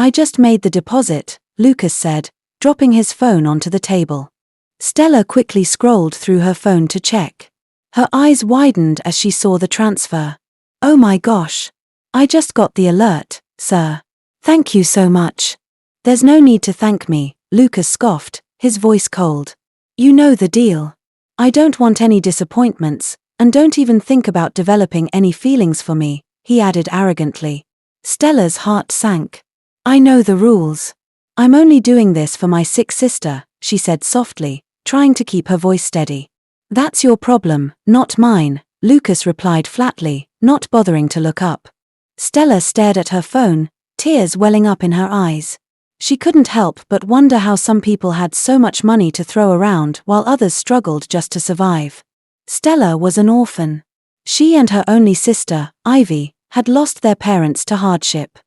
I just made the deposit, Lucas said, dropping his phone onto the table. Stella quickly scrolled through her phone to check. Her eyes widened as she saw the transfer. Oh my gosh. I just got the alert, sir. Thank you so much. There's no need to thank me, Lucas scoffed, his voice cold. You know the deal. I don't want any disappointments, and don't even think about developing any feelings for me, he added arrogantly. Stella's heart sank. I know the rules. I'm only doing this for my sick sister, she said softly, trying to keep her voice steady. That's your problem, not mine, Lucas replied flatly, not bothering to look up. Stella stared at her phone, tears welling up in her eyes. She couldn't help but wonder how some people had so much money to throw around while others struggled just to survive. Stella was an orphan. She and her only sister, Ivy, had lost their parents to hardship.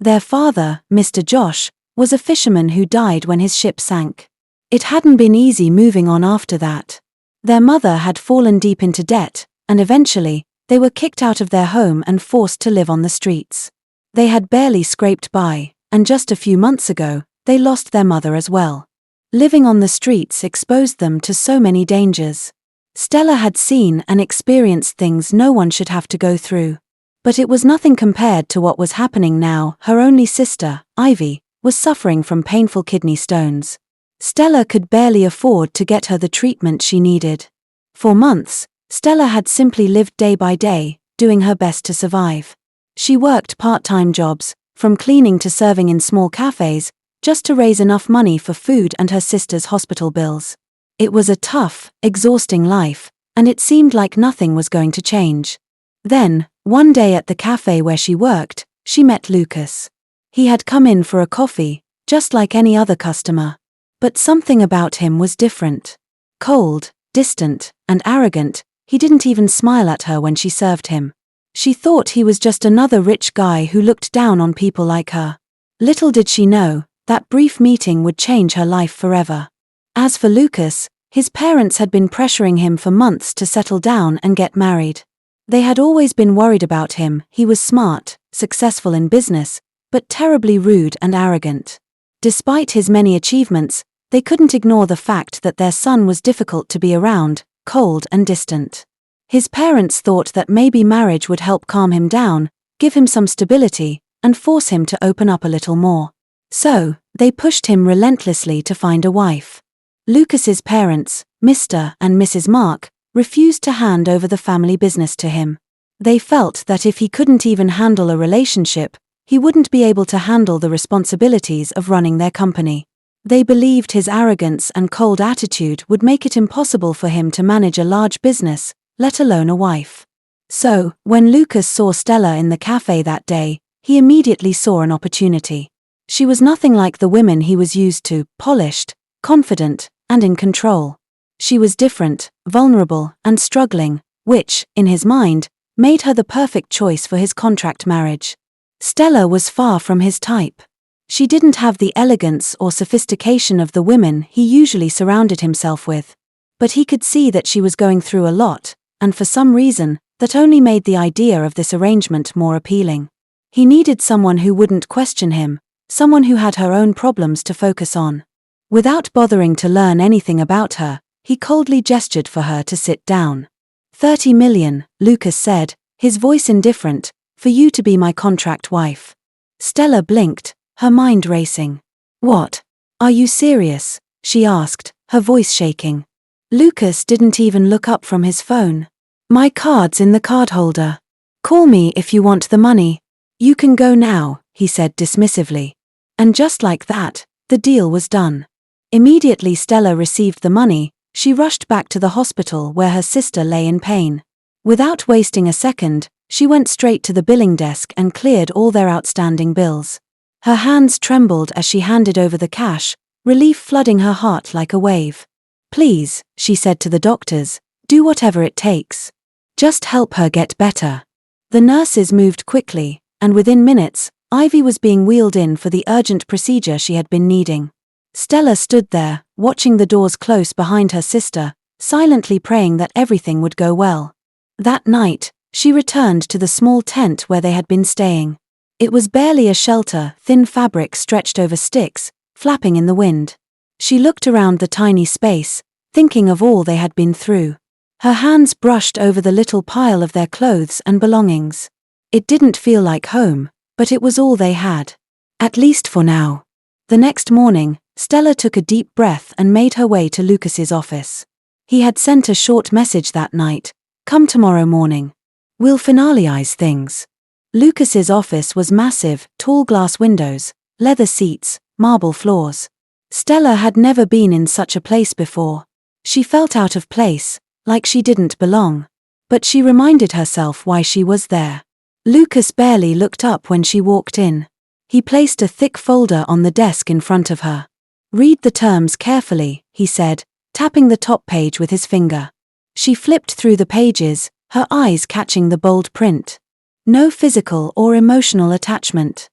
Their father, Mr. Josh, was a fisherman who died when his ship sank. It hadn't been easy moving on after that. Their mother had fallen deep into debt, and eventually, they were kicked out of their home and forced to live on the streets. They had barely scraped by, and just a few months ago, they lost their mother as well. Living on the streets exposed them to so many dangers. Stella had seen and experienced things no one should have to go through. But it was nothing compared to what was happening now. Her only sister, Ivy, was suffering from painful kidney stones. Stella could barely afford to get her the treatment she needed. For months, Stella had simply lived day by day, doing her best to survive. She worked part-time jobs, from cleaning to serving in small cafes, just to raise enough money for food and her sister's hospital bills. It was a tough, exhausting life, and it seemed like nothing was going to change. Then, one day at the cafe where she worked, she met Lucas. He had come in for a coffee, just like any other customer. But something about him was different. Cold, distant, and arrogant, he didn't even smile at her when she served him. She thought he was just another rich guy who looked down on people like her. Little did she know, that brief meeting would change her life forever. As for Lucas, his parents had been pressuring him for months to settle down and get married. They had always been worried about him. He was smart, successful in business, but terribly rude and arrogant. Despite his many achievements, they couldn't ignore the fact that their son was difficult to be around, cold and distant. His parents thought that maybe marriage would help calm him down, give him some stability, and force him to open up a little more. So, they pushed him relentlessly to find a wife. Lucas's parents, Mr. and Mrs. Mark, refused to hand over the family business to him. They felt that if he couldn't even handle a relationship, he wouldn't be able to handle the responsibilities of running their company. They believed his arrogance and cold attitude would make it impossible for him to manage a large business, let alone a wife. So, when Lucas saw Stella in the cafe that day, he immediately saw an opportunity. She was nothing like the women he was used to, polished, confident, and in control. She was different, vulnerable, and struggling, which, in his mind, made her the perfect choice for his contract marriage. Stella was far from his type. She didn't have the elegance or sophistication of the women he usually surrounded himself with. But he could see that she was going through a lot, and for some reason, that only made the idea of this arrangement more appealing. He needed someone who wouldn't question him, someone who had her own problems to focus on. Without bothering to learn anything about her, he coldly gestured for her to sit down. 30 million, Lucas said, his voice indifferent, for you to be my contract wife. Stella blinked, her mind racing. What? Are you serious? She asked, her voice shaking. Lucas didn't even look up from his phone. My card's in the card holder. Call me if you want the money. You can go now, he said dismissively. And just like that, the deal was done. Immediately Stella received the money, she rushed back to the hospital where her sister lay in pain. Without wasting a second, she went straight to the billing desk and cleared all their outstanding bills. Her hands trembled as she handed over the cash, relief flooding her heart like a wave. Please, she said to the doctors, do whatever it takes. Just help her get better. The nurses moved quickly, and within minutes, Ivy was being wheeled in for the urgent procedure she had been needing. Stella stood there, watching the doors close behind her sister, silently praying that everything would go well. That night, she returned to the small tent where they had been staying. It was barely a shelter, thin fabric stretched over sticks, flapping in the wind. She looked around the tiny space, thinking of all they had been through. Her hands brushed over the little pile of their clothes and belongings. It didn't feel like home, but it was all they had. At least for now. The next morning, Stella took a deep breath and made her way to Lucas's office. He had sent a short message that night, "Come tomorrow morning. We'll finalize things." Lucas's office was massive, tall glass windows, leather seats, marble floors. Stella had never been in such a place before. She felt out of place, like she didn't belong. But she reminded herself why she was there. Lucas barely looked up when she walked in. He placed a thick folder on the desk in front of her. "Read the terms carefully," he said, tapping the top page with his finger. She flipped through the pages, her eyes catching the bold print. No physical or emotional attachment.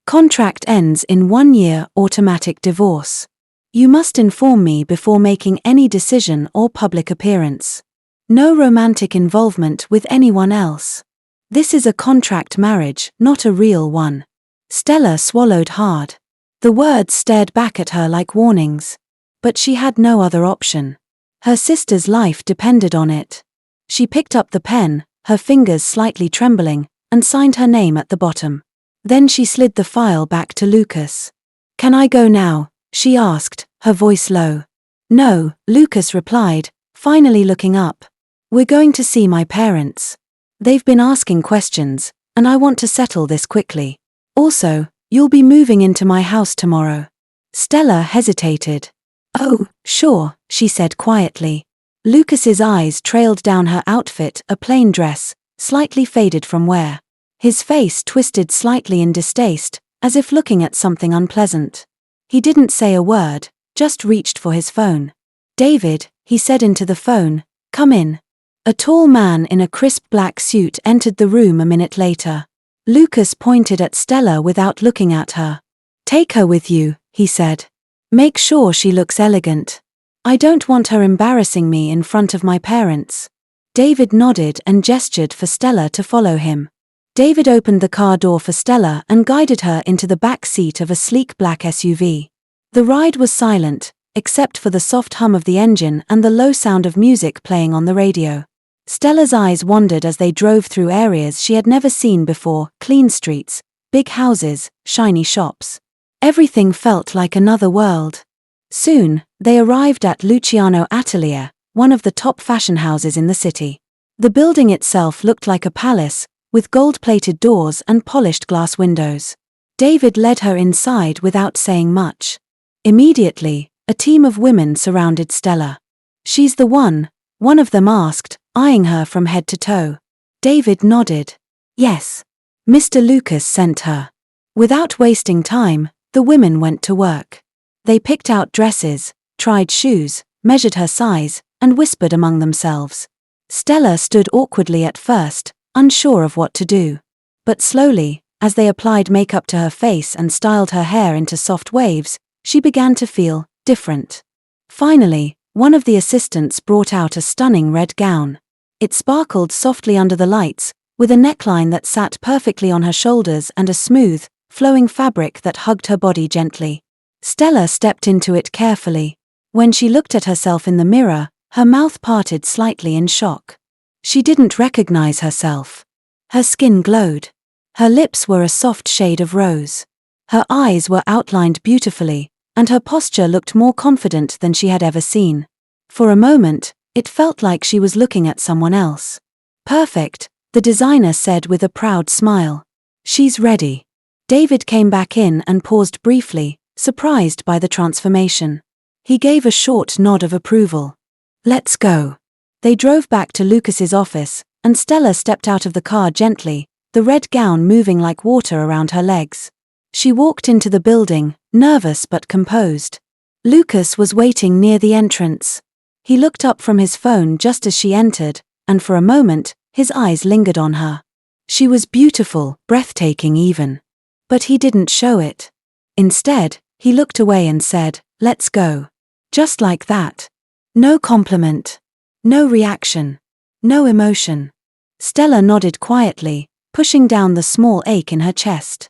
Contract ends in 1 year, automatic divorce. You must inform me before making any decision or public appearance. No romantic involvement with anyone else. This is a contract marriage, not a real one. Stella swallowed hard. The words stared back at her like warnings. But she had no other option. Her sister's life depended on it. She picked up the pen, her fingers slightly trembling, and signed her name at the bottom. Then she slid the file back to Lucas. "Can I go now?" she asked, her voice low. "No," Lucas replied, finally looking up. "We're going to see my parents. They've been asking questions, and I want to settle this quickly. Also, you'll be moving into my house tomorrow." Stella hesitated. "Oh, sure," she said quietly. Lucas's eyes trailed down her outfit, a plain dress, slightly faded from wear. His face twisted slightly in distaste, as if looking at something unpleasant. He didn't say a word, just reached for his phone. "David," he said into the phone, "come in." A tall man in a crisp black suit entered the room a minute later. Lucas pointed at Stella without looking at her. "Take her with you," he said. "Make sure she looks elegant. I don't want her embarrassing me in front of my parents." David nodded and gestured for Stella to follow him. David opened the car door for Stella and guided her into the back seat of a sleek black SUV. The ride was silent, except for the soft hum of the engine and the low sound of music playing on the radio. Stella's eyes wandered as they drove through areas she had never seen before: clean streets, big houses, shiny shops. Everything felt like another world. Soon, they arrived at Luciano Atelier, one of the top fashion houses in the city. The building itself looked like a palace, with gold-plated doors and polished glass windows. David led her inside without saying much. Immediately, a team of women surrounded Stella. "She's the one of them asked, eyeing her from head to toe. David nodded. "Yes. Mr. Lucas sent her." Without wasting time, the women went to work. They picked out dresses, tried shoes, measured her size, and whispered among themselves. Stella stood awkwardly at first, unsure of what to do. But slowly, as they applied makeup to her face and styled her hair into soft waves, she began to feel different. Finally, one of the assistants brought out a stunning red gown. It sparkled softly under the lights, with a neckline that sat perfectly on her shoulders and a smooth, flowing fabric that hugged her body gently. Stella stepped into it carefully. When she looked at herself in the mirror, her mouth parted slightly in shock. She didn't recognize herself. Her skin glowed. Her lips were a soft shade of rose. Her eyes were outlined beautifully, and her posture looked more confident than she had ever seen. For a moment, it felt like she was looking at someone else. "Perfect," the designer said with a proud smile. "She's ready." David came back in and paused briefly, surprised by the transformation. He gave a short nod of approval. "Let's go." They drove back to Lucas's office, and Stella stepped out of the car gently, the red gown moving like water around her legs. She walked into the building, nervous but composed. Lucas was waiting near the entrance. He looked up from his phone just as she entered, and for a moment, his eyes lingered on her. She was beautiful, breathtaking even. But he didn't show it. Instead, he looked away and said, "Let's go." Just like that. No compliment. No reaction. No emotion. Stella nodded quietly, pushing down the small ache in her chest.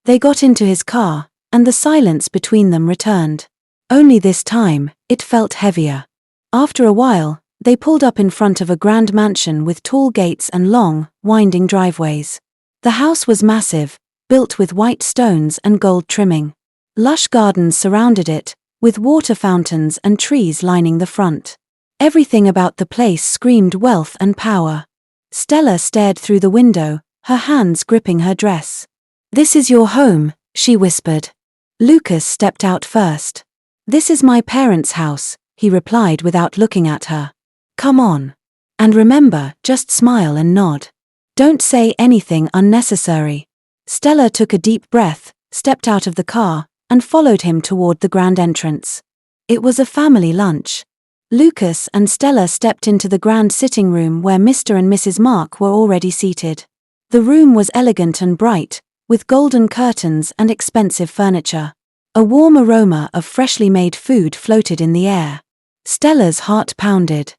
They got into his car, and the silence between them returned. Only this time, it felt heavier. After a while, they pulled up in front of a grand mansion with tall gates and long, winding driveways. The house was massive, built with white stones and gold trimming. Lush gardens surrounded it, with water fountains and trees lining the front. Everything about the place screamed wealth and power. Stella stared through the window, her hands gripping her dress. "This is your home," she whispered. Lucas stepped out first. "This is my parents' house," he replied without looking at her. "Come on. And remember, just smile and nod. Don't say anything unnecessary." Stella took a deep breath, stepped out of the car, and followed him toward the grand entrance. It was a family lunch. Lucas and Stella stepped into the grand sitting room where Mr. and Mrs. Mark were already seated. The room was elegant and bright, with golden curtains and expensive furniture. A warm aroma of freshly made food floated in the air. Stella's heart pounded.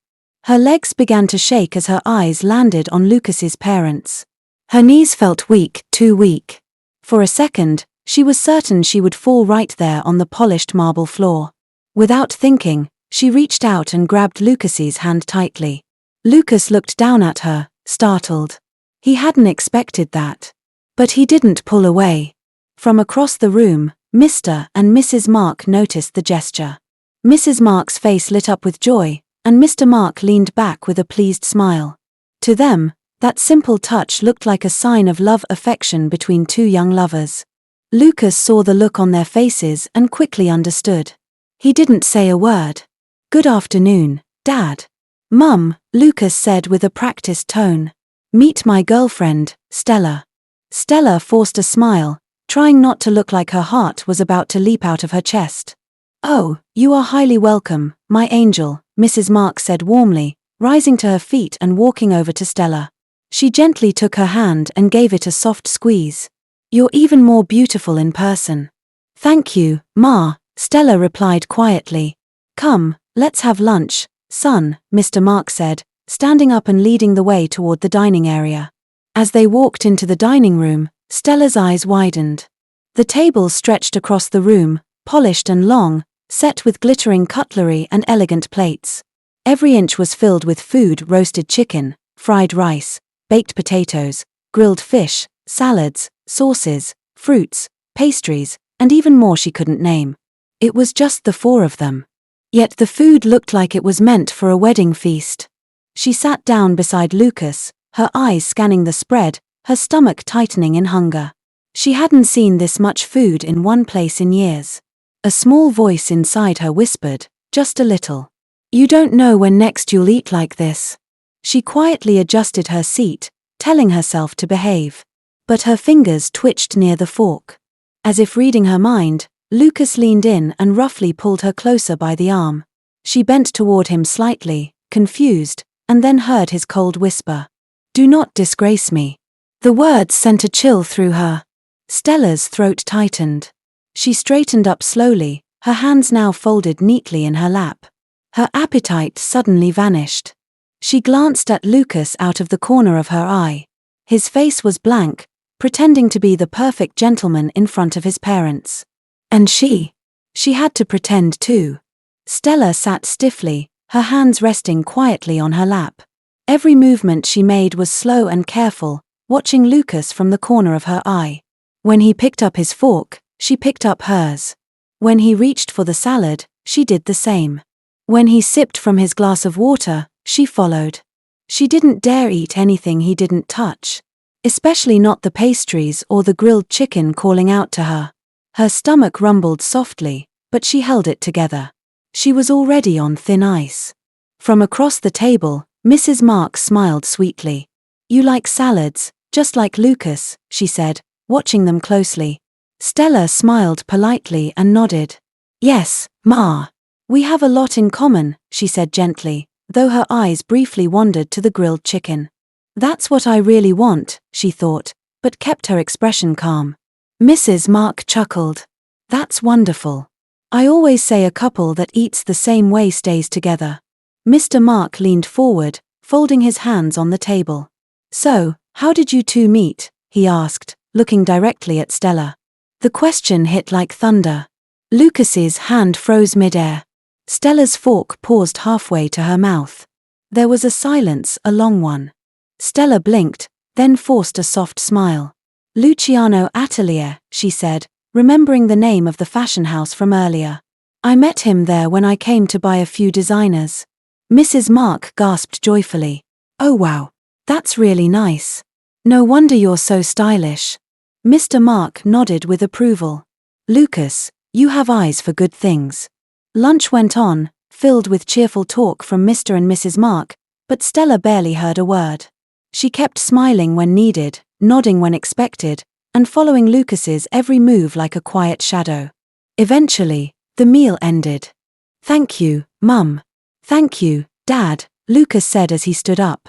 Her legs began to shake as her eyes landed on Lucas's parents. Her knees felt weak, too weak. For a second, she was certain she would fall right there on the polished marble floor. Without thinking, she reached out and grabbed Lucas's hand tightly. Lucas looked down at her, startled. He hadn't expected that. But he didn't pull away. From across the room, Mr. and Mrs. Mark noticed the gesture. Mrs. Mark's face lit up with joy, and Mr. Mark leaned back with a pleased smile. To them, that simple touch looked like a sign of affection between two young lovers. Lucas saw the look on their faces and quickly understood. He didn't say a word. "Good afternoon, Dad." "Mum," Lucas said with a practiced tone. "Meet my girlfriend, Stella." Stella forced a smile, trying not to look like her heart was about to leap out of her chest. "Oh, you are highly welcome, my angel," Mrs. Mark said warmly, rising to her feet and walking over to Stella. She gently took her hand and gave it a soft squeeze. "You're even more beautiful in person." "Thank you, Ma," Stella replied quietly. "Come, let's have lunch, son," Mr. Mark said, standing up and leading the way toward the dining area. As they walked into the dining room, Stella's eyes widened. The table stretched across the room, polished and long, set with glittering cutlery and elegant plates. Every inch was filled with food: roasted chicken, fried rice, baked potatoes, grilled fish, salads, sauces, fruits, pastries, and even more she couldn't name. It was just the four of them. Yet the food looked like it was meant for a wedding feast. She sat down beside Lucas, her eyes scanning the spread, her stomach tightening in hunger. She hadn't seen this much food in one place in years. A small voice inside her whispered, "Just a little. You don't know when next you'll eat like this." She quietly adjusted her seat, telling herself to behave. But her fingers twitched near the fork. As if reading her mind, Lucas leaned in and roughly pulled her closer by the arm. She bent toward him slightly, confused, and then heard his cold whisper, "Do not disgrace me." The words sent a chill through her. Stella's throat tightened. She straightened up slowly, her hands now folded neatly in her lap. Her appetite suddenly vanished. She glanced at Lucas out of the corner of her eye. His face was blank, pretending to be the perfect gentleman in front of his parents. And she had to pretend too. Stella sat stiffly, her hands resting quietly on her lap. Every movement she made was slow and careful, watching Lucas from the corner of her eye. When he picked up his fork, she picked up hers. When he reached for the salad, she did the same. When he sipped from his glass of water, she followed. She didn't dare eat anything he didn't touch. Especially not the pastries or the grilled chicken calling out to her. Her stomach rumbled softly, but she held it together. She was already on thin ice. From across the table, Mrs. Mark smiled sweetly. "You like salads, just like Lucas," she said, watching them closely. Stella smiled politely and nodded. "Yes, Ma. We have a lot in common," she said gently, though her eyes briefly wandered to the grilled chicken. "That's what I really want," she thought, but kept her expression calm. Mrs. Mark chuckled. "That's wonderful. I always say a couple that eats the same way stays together." Mr. Mark leaned forward, folding his hands on the table. "So, how did you two meet?" he asked, looking directly at Stella. The question hit like thunder. Lucas's hand froze mid-air. Stella's fork paused halfway to her mouth. There was a silence, a long one. Stella blinked, then forced a soft smile. Luciano Atelier, she said, remembering the name of the fashion house from earlier. I met him there when I came to buy a few designers. Mrs. Mark gasped joyfully. Oh wow, that's really nice. No wonder you're so stylish. Mr. Mark nodded with approval. Lucas, you have eyes for good things. Lunch went on, filled with cheerful talk from Mr. and Mrs. Mark, but Stella barely heard a word. She kept smiling when needed, nodding when expected, and following Lucas's every move like a quiet shadow. Eventually, the meal ended. Thank you, Mum. Thank you, Dad, Lucas said as he stood up.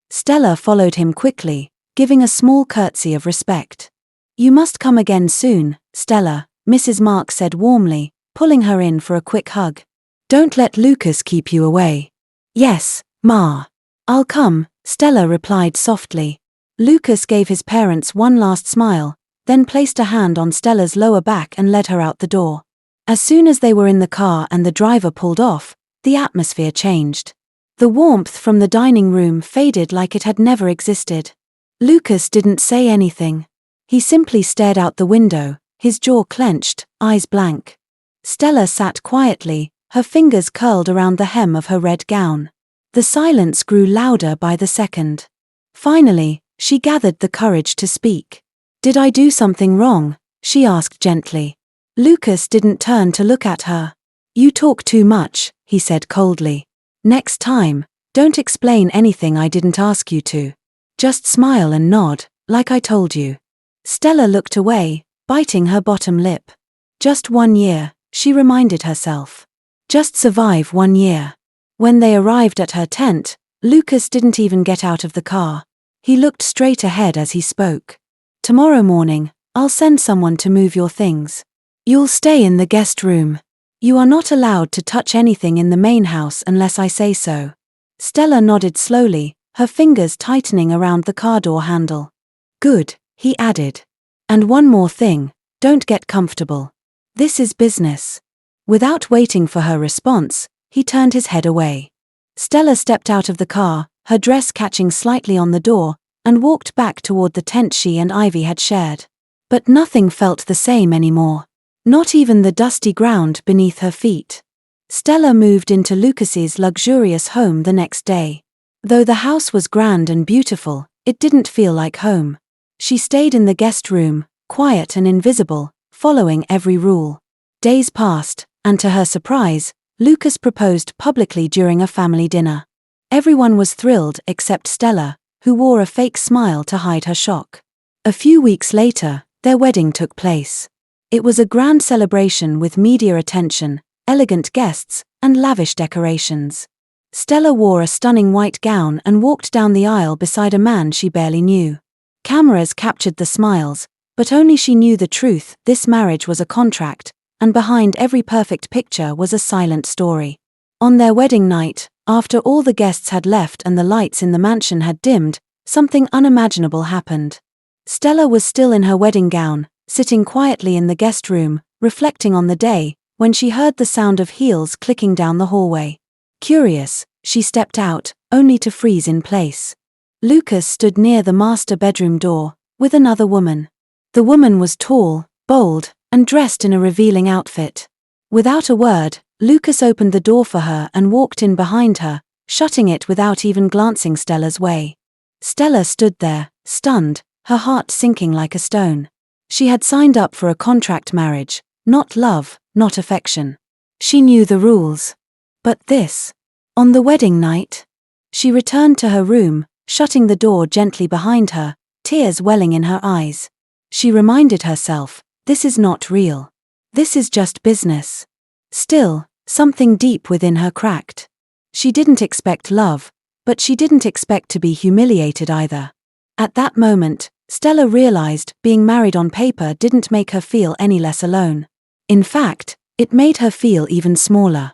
Stella followed him quickly, giving a small curtsy of respect. You must come again soon, Stella, Mrs. Mark said warmly, pulling her in for a quick hug. Don't let Lucas keep you away. Yes, Ma. I'll come, Stella replied softly. Lucas gave his parents one last smile, then placed a hand on Stella's lower back and led her out the door. As soon as they were in the car and the driver pulled off, the atmosphere changed. The warmth from the dining room faded like it had never existed. Lucas didn't say anything. He simply stared out the window, his jaw clenched, eyes blank. Stella sat quietly, her fingers curled around the hem of her red gown. The silence grew louder by the second. Finally, she gathered the courage to speak. Did I do something wrong? She asked gently. Lucas didn't turn to look at her. You talk too much, he said coldly. Next time, don't explain anything I didn't ask you to. Just smile and nod, like I told you. Stella looked away, biting her bottom lip. Just 1 year, she reminded herself. Just survive 1 year. When they arrived at her tent, Lucas didn't even get out of the car. He looked straight ahead as he spoke. Tomorrow morning, I'll send someone to move your things. You'll stay in the guest room. You are not allowed to touch anything in the main house unless I say so. Stella nodded slowly, her fingers tightening around the car door handle. Good, he added. And one more thing, don't get comfortable. This is business. Without waiting for her response, he turned his head away. Stella stepped out of the car, her dress catching slightly on the door, and walked back toward the tent she and Ivy had shared. But nothing felt the same anymore. Not even the dusty ground beneath her feet. Stella moved into Lucas's luxurious home the next day. Though the house was grand and beautiful, it didn't feel like home. She stayed in the guest room, quiet and invisible, following every rule. Days passed, and to her surprise, Lucas proposed publicly during a family dinner. Everyone was thrilled except Stella, who wore a fake smile to hide her shock. A few weeks later, their wedding took place. It was a grand celebration with media attention, elegant guests, and lavish decorations. Stella wore a stunning white gown and walked down the aisle beside a man she barely knew. Cameras captured the smiles, but only she knew the truth. This marriage was a contract, and behind every perfect picture was a silent story. On their wedding night, after all the guests had left and the lights in the mansion had dimmed, something unimaginable happened. Stella was still in her wedding gown, sitting quietly in the guest room, reflecting on the day, when she heard the sound of heels clicking down the hallway. Curious, she stepped out, only to freeze in place. Lucas stood near the master bedroom door, with another woman. The woman was tall, bold, and dressed in a revealing outfit. Without a word, Lucas opened the door for her and walked in behind her, shutting it without even glancing Stella's way. Stella stood there, stunned, her heart sinking like a stone. She had signed up for a contract marriage, not love, not affection. She knew the rules. But this. On the wedding night. She returned to her room, shutting the door gently behind her, tears welling in her eyes. She reminded herself, this is not real. This is just business. Still, something deep within her cracked. She didn't expect love, but she didn't expect to be humiliated either. At that moment, Stella realized being married on paper didn't make her feel any less alone. In fact, it made her feel even smaller.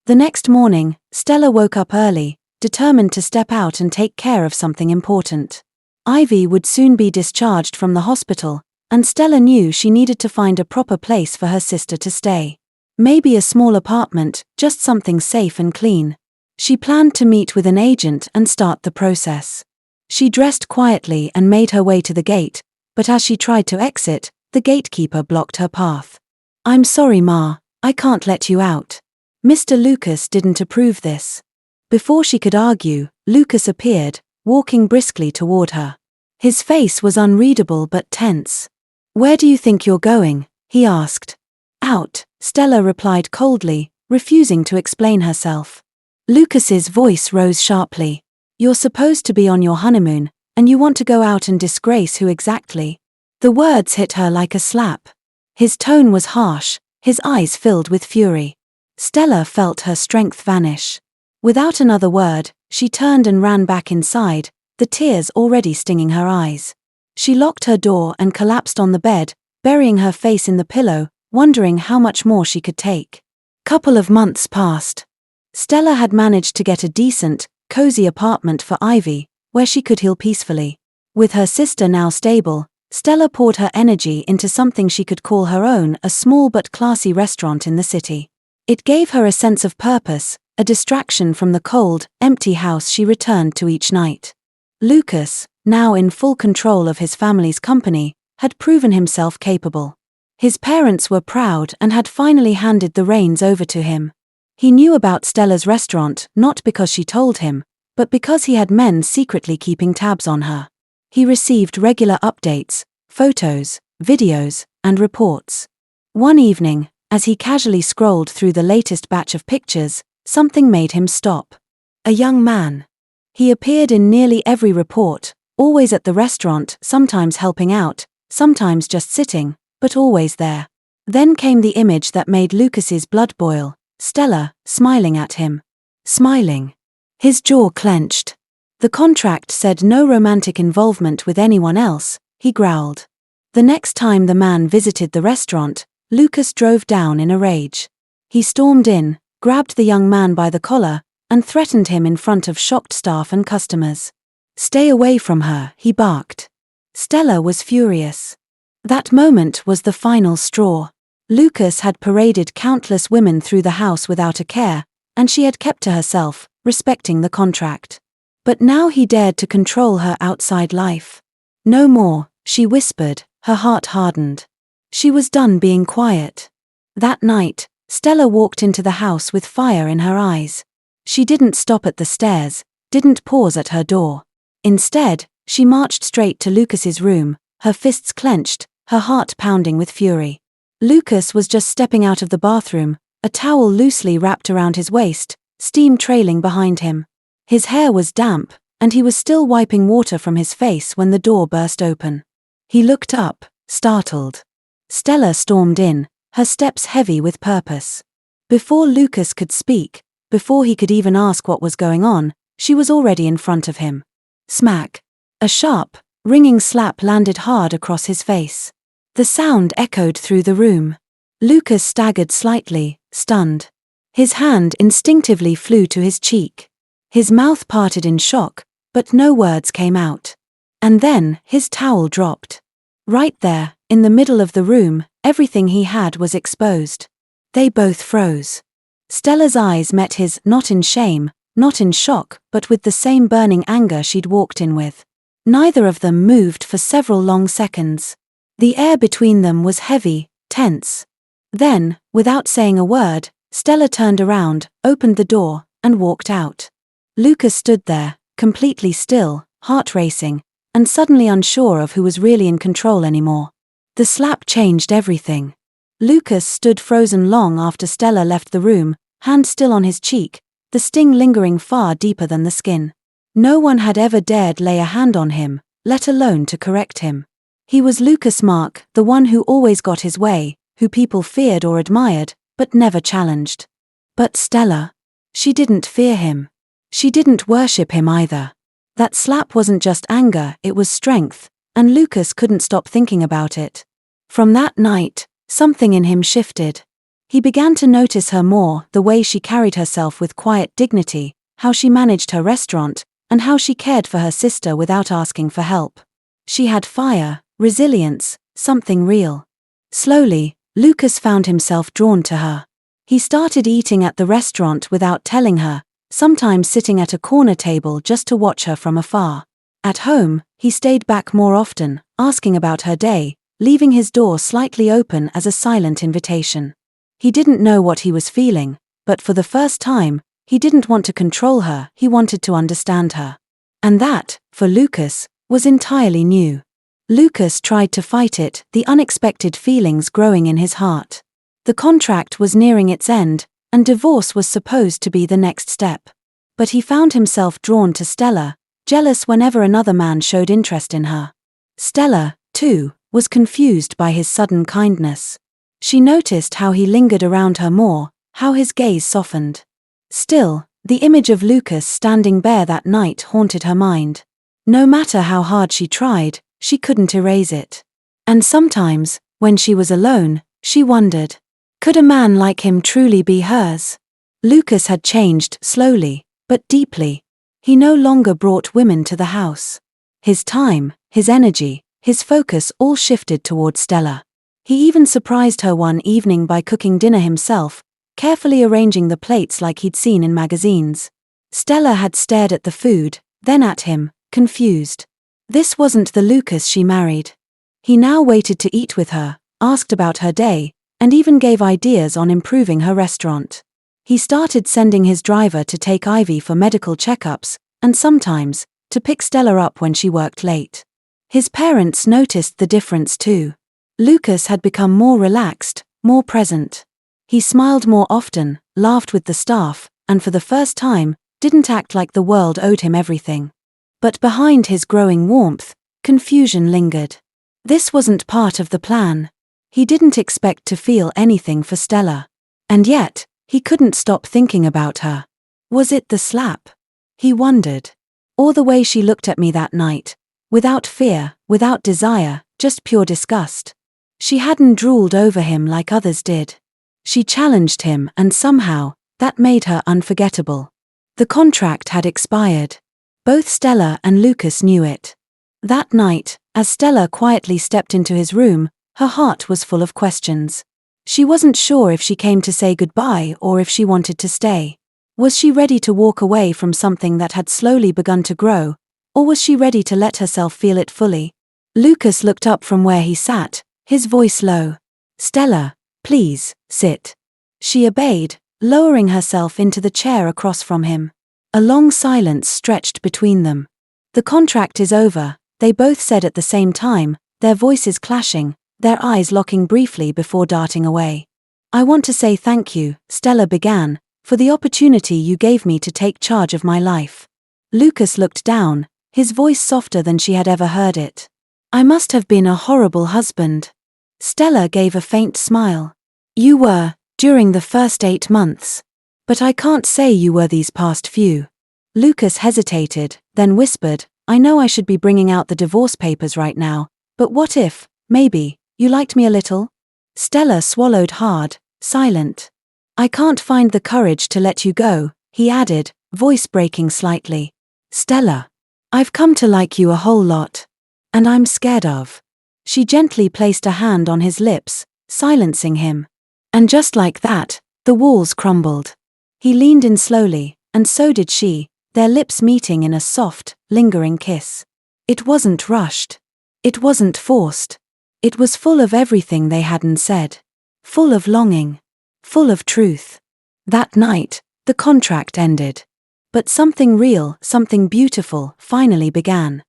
The next morning, Stella woke up early, determined to step out and take care of something important. Ivy would soon be discharged from the hospital, and Stella knew she needed to find a proper place for her sister to stay. Maybe a small apartment, just something safe and clean. She planned to meet with an agent and start the process. She dressed quietly and made her way to the gate, but as she tried to exit, the gatekeeper blocked her path. "I'm sorry, Ma, I can't let you out." Mr. Lucas didn't approve this. Before she could argue, Lucas appeared, walking briskly toward her. His face was unreadable but tense. "Where do you think you're going?" he asked. "Out," Stella replied coldly, refusing to explain herself. Lucas's voice rose sharply. "You're supposed to be on your honeymoon, and you want to go out and disgrace who exactly?" The words hit her like a slap. His tone was harsh, his eyes filled with fury. Stella felt her strength vanish. Without another word, she turned and ran back inside, the tears already stinging her eyes. She locked her door and collapsed on the bed, burying her face in the pillow, wondering how much more she could take. Couple of months passed. Stella had managed to get a decent, cozy apartment for Ivy, where she could heal peacefully. With her sister now stable, Stella poured her energy into something she could call her own, a small but classy restaurant in the city. It gave her a sense of purpose, a distraction from the cold, empty house she returned to each night. Lucas, now in full control of his family's company, had proven himself capable. His parents were proud and had finally handed the reins over to him. He knew about Stella's restaurant not because she told him, but because he had men secretly keeping tabs on her. He received regular updates, photos, videos, and reports. One evening, as he casually scrolled through the latest batch of pictures, something made him stop. A young man. He appeared in nearly every report, always at the restaurant, sometimes helping out, sometimes just sitting, but always there. Then came the image that made Lucas's blood boil. Stella, smiling at him. Smiling. His jaw clenched. The contract said no romantic involvement with anyone else, he growled. The next time the man visited the restaurant, Lucas drove down in a rage. He stormed in, grabbed the young man by the collar, and threatened him in front of shocked staff and customers. "Stay away from her," he barked. Stella was furious. That moment was the final straw. Lucas had paraded countless women through the house without a care, and she had kept to herself, respecting the contract. But now he dared to control her outside life. "No more," she whispered, her heart hardened. She was done being quiet. That night, Stella walked into the house with fire in her eyes. She didn't stop at the stairs, didn't pause at her door. Instead, she marched straight to Lucas's room, her fists clenched, her heart pounding with fury. Lucas was just stepping out of the bathroom, a towel loosely wrapped around his waist, steam trailing behind him. His hair was damp, and he was still wiping water from his face when the door burst open. He looked up, startled. Stella stormed in, her steps heavy with purpose. Before Lucas could speak, before he could even ask what was going on, she was already in front of him. Smack. A sharp, ringing slap landed hard across his face. The sound echoed through the room. Lucas staggered slightly, stunned. His hand instinctively flew to his cheek. His mouth parted in shock, but no words came out. And then, his towel dropped. Right there, in the middle of the room, everything he had was exposed. They both froze. Stella's eyes met his, not in shame, not in shock, but with the same burning anger she'd walked in with. Neither of them moved for several long seconds. The air between them was heavy, tense. Then, without saying a word, Stella turned around, opened the door, and walked out. Lucas stood there, completely still, heart racing, and suddenly unsure of who was really in control anymore. The slap changed everything. Lucas stood frozen long after Stella left the room, hand still on his cheek, the sting lingering far deeper than the skin. No one had ever dared lay a hand on him, let alone to correct him. He was Lucas Mark, the one who always got his way, who people feared or admired, but never challenged. But Stella. She didn't fear him. She didn't worship him either. That slap wasn't just anger, it was strength, and Lucas couldn't stop thinking about it. From that night, something in him shifted. He began to notice her more, the way she carried herself with quiet dignity, how she managed her restaurant, and how she cared for her sister without asking for help. She had fire, resilience, something real. Slowly, Lucas found himself drawn to her. He started eating at the restaurant without telling her, sometimes sitting at a corner table just to watch her from afar. At home, he stayed back more often, asking about her day, leaving his door slightly open as a silent invitation. He didn't know what he was feeling, but for the first time, he didn't want to control her, he wanted to understand her. And that, for Lucas, was entirely new. Lucas tried to fight it, the unexpected feelings growing in his heart. The contract was nearing its end, and divorce was supposed to be the next step. But he found himself drawn to Stella, jealous whenever another man showed interest in her. Stella, too, was confused by his sudden kindness. She noticed how he lingered around her more, how his gaze softened. Still, the image of Lucas standing bare that night haunted her mind. No matter how hard she tried, she couldn't erase it. And sometimes, when she was alone, she wondered, could a man like him truly be hers? Lucas had changed slowly, but deeply. He no longer brought women to the house. His time, his energy, his focus all shifted toward Stella. He even surprised her one evening by cooking dinner himself, carefully arranging the plates like he'd seen in magazines. Stella had stared at the food, then at him, confused. This wasn't the Lucas she married. He now waited to eat with her, asked about her day, and even gave ideas on improving her restaurant. He started sending his driver to take Ivy for medical checkups, and sometimes, to pick Stella up when she worked late. His parents noticed the difference too. Lucas had become more relaxed, more present. He smiled more often, laughed with the staff, and for the first time, didn't act like the world owed him everything. But behind his growing warmth, confusion lingered. This wasn't part of the plan. He didn't expect to feel anything for Stella. And yet, he couldn't stop thinking about her. Was it the slap? He wondered. Or the way she looked at me that night, without fear, without desire, just pure disgust. She hadn't drooled over him like others did. She challenged him, and somehow, that made her unforgettable. The contract had expired. Both Stella and Lucas knew it. That night, as Stella quietly stepped into his room, her heart was full of questions. She wasn't sure if she came to say goodbye or if she wanted to stay. Was she ready to walk away from something that had slowly begun to grow, or was she ready to let herself feel it fully? Lucas looked up from where he sat, his voice low. "Stella, please, sit." She obeyed, lowering herself into the chair across from him. A long silence stretched between them. "The contract is over," they both said at the same time, their voices clashing, their eyes locking briefly before darting away. "I want to say thank you," Stella began, "for the opportunity you gave me to take charge of my life." Lucas looked down, his voice softer than she had ever heard it. "I must have been a horrible husband." Stella gave a faint smile. "You were, during the first 8 months. But I can't say you were these past few." Lucas hesitated, then whispered, "I know I should be bringing out the divorce papers right now, but what if, maybe, you liked me a little?" Stella swallowed hard, silent. "I can't find the courage to let you go," he added, voice breaking slightly. "Stella, I've come to like you a whole lot. And I'm scared of." She gently placed a hand on his lips, silencing him. And just like that, the walls crumbled. He leaned in slowly, and so did she, their lips meeting in a soft, lingering kiss. It wasn't rushed. It wasn't forced. It was full of everything they hadn't said. Full of longing. Full of truth. That night, the contract ended. But something real, something beautiful, finally began.